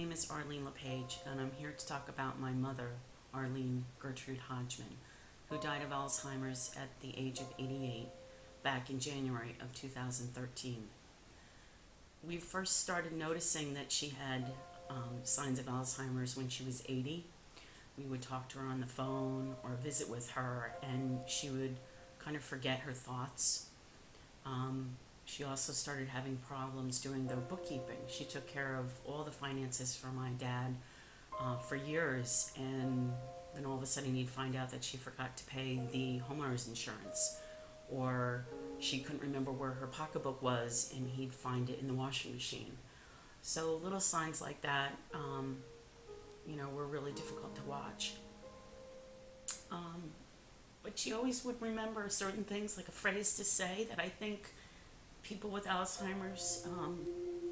name is Arlene LePage, and I'm here to talk about my mother, Arlene Gertrude Hodgman, who died of Alzheimer's at the age of 88 back in January of 2013. We first started noticing that she had signs of Alzheimer's when she was 80. We would talk to her on the phone or visit with her, and she would kind of forget her thoughts. She also started having problems doing the bookkeeping. She took care of all the finances for my dad for years, and then all of a sudden he'd find out that she forgot to pay the homeowner's insurance, or she couldn't remember where her pocketbook was, and he'd find it in the washing machine. So little signs like that, were really difficult to watch. But she always would remember certain things, like a phrase to say that I think people with Alzheimer's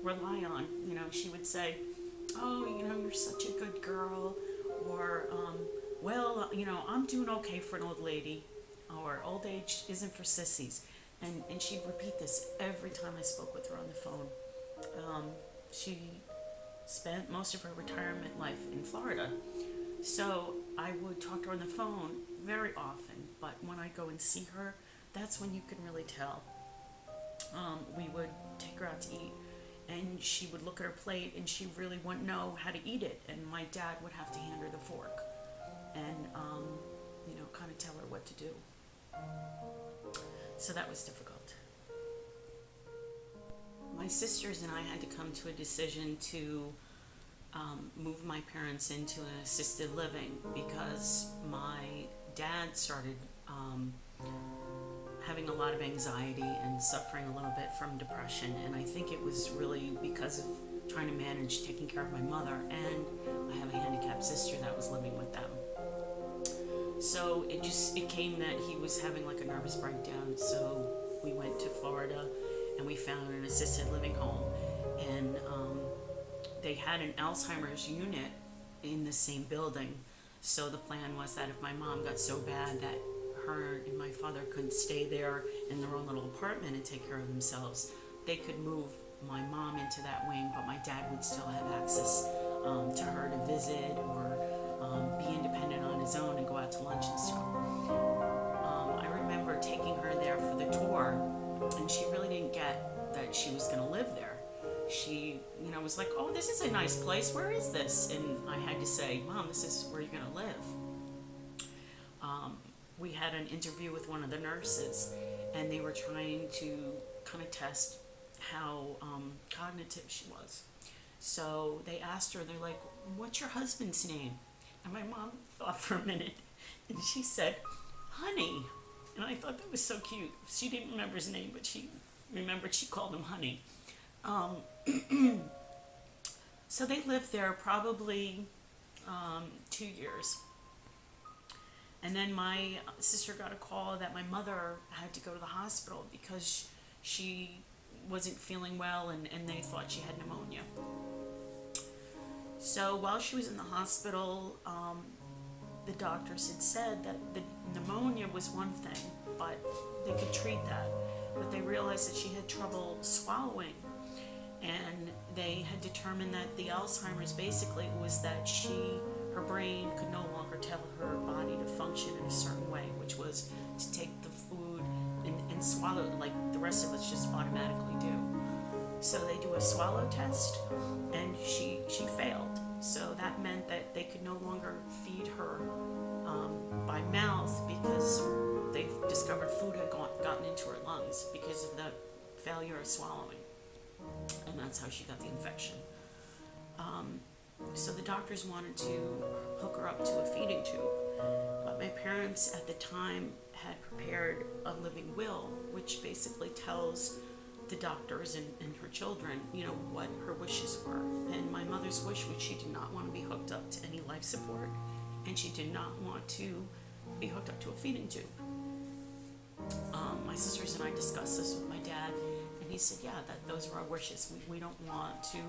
rely on. She would say, "Oh, you're such a good girl," or, "Well, I'm doing okay for an old lady," or "Old age isn't for sissies." And she'd repeat this every time I spoke with her on the phone. She spent most of her retirement life in Florida. So I would talk to her on the phone very often, but when I go and see her, that's when you can really tell. We would take her out to eat, and she would look at her plate and she really wouldn't know how to eat it, and my dad would have to hand her the fork and kind of tell her what to do. So that was difficult. My sisters and I had to come to a decision to move my parents into an assisted living because my dad started having a lot of anxiety and suffering a little bit from depression, and I think it was really because of trying to manage taking care of my mother, and I have a handicapped sister that was living with them. So it came that he was having like a nervous breakdown, so we went to Florida and we found an assisted living home, and they had an Alzheimer's unit in the same building. So the plan was that if my mom got so bad that her and my father couldn't stay there in their own little apartment and take care of themselves, they could move my mom into that wing, but my dad would still have access to her to visit or be independent on his own and go out to lunch and stuff. I remember taking her there for the tour, and she really didn't get that she was going to live there. She, was like, "Oh, this is a nice place. Where is this?" And I had to say, "Mom, this is where you're going to live." We had an interview with one of the nurses, and they were trying to kind of test how cognitive she was. So they asked her, they're like, "What's your husband's name?" And my mom thought for a minute, and she said, "Honey." And I thought that was so cute. She didn't remember his name, but she remembered she called him Honey. So they lived there probably 2 years. And then my sister got a call that my mother had to go to the hospital because she wasn't feeling well, and they thought she had pneumonia. So while she was in the hospital, the doctors had said that the pneumonia was one thing, but they could treat that. But they realized that she had trouble swallowing, and they had determined that the Alzheimer's basically was that her brain could no longer tell her body to function in a certain way, which was to take the food and swallow it like the rest of us just automatically do. So they do a swallow test, and she failed. So that meant that they could no longer feed her by mouth because they discovered food had gotten into her lungs because of the failure of swallowing. And that's how she got the infection. So the doctors wanted to hook her up to a feeding tube, but my parents at the time had prepared a living will, which basically tells the doctors and her children, what her wishes were. And my mother's wish was she did not want to be hooked up to any life support, and she did not want to be hooked up to a feeding tube. My sisters and I discussed this with my dad, and he said, "Yeah, those are our wishes. We don't want to,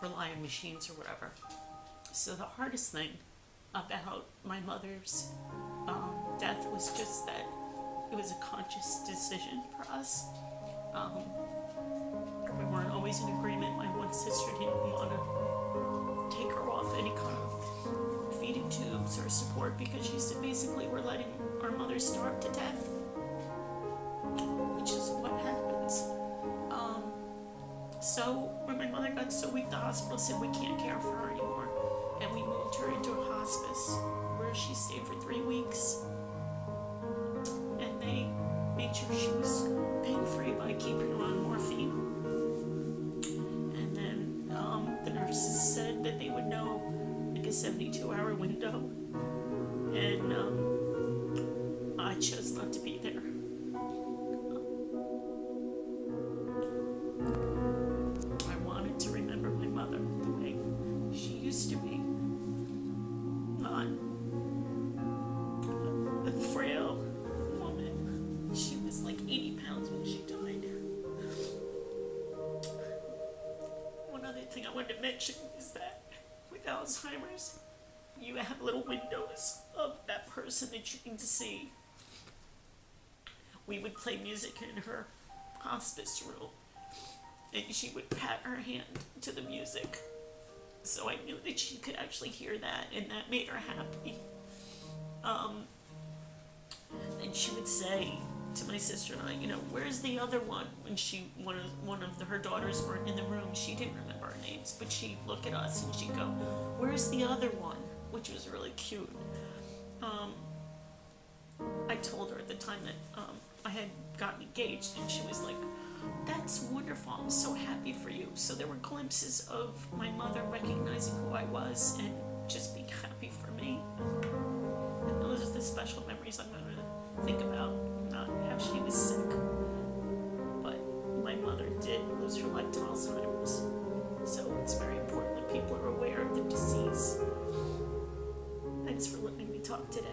rely on machines or whatever." So the hardest thing about my mother's death was just that it was a conscious decision for us. We weren't always in agreement. My one sister didn't want to short because she said basically we're letting our mother starve to death, which is what happens. So when my mother got so weak, the hospital said we can't care for her anymore, and we moved her into a hospice where she stayed for 3 weeks, and they made sure she was pain-free by keeping her on morphine. And then the nurses said that they would know like a 72-hour window, and I chose not to be there. I wanted to remember my mother the way she used to be, not a frail woman. She was like 80 pounds when she died. One other thing I wanted to mention is that with Alzheimer's, you have little windows of that person that you can see. We would play music in her hospice room, and she would pat her hand to the music. So I knew that she could actually hear that, and that made her happy. And she would say to my sister and I, where's the other one? When one of her daughters weren't in the room, she didn't remember our names, but she'd look at us and she'd go, where's the other one? Which was really cute. I told her at the time that I had gotten engaged, and she was like, that's wonderful, I'm so happy for you. So there were glimpses of my mother recognizing who I was and just being happy for me. And those are the special memories I'm going to think about, not how she was sick. But my mother did lose her life to Alzheimer's. So it's very important that people are aware of the disease. Thanks for letting me talk today.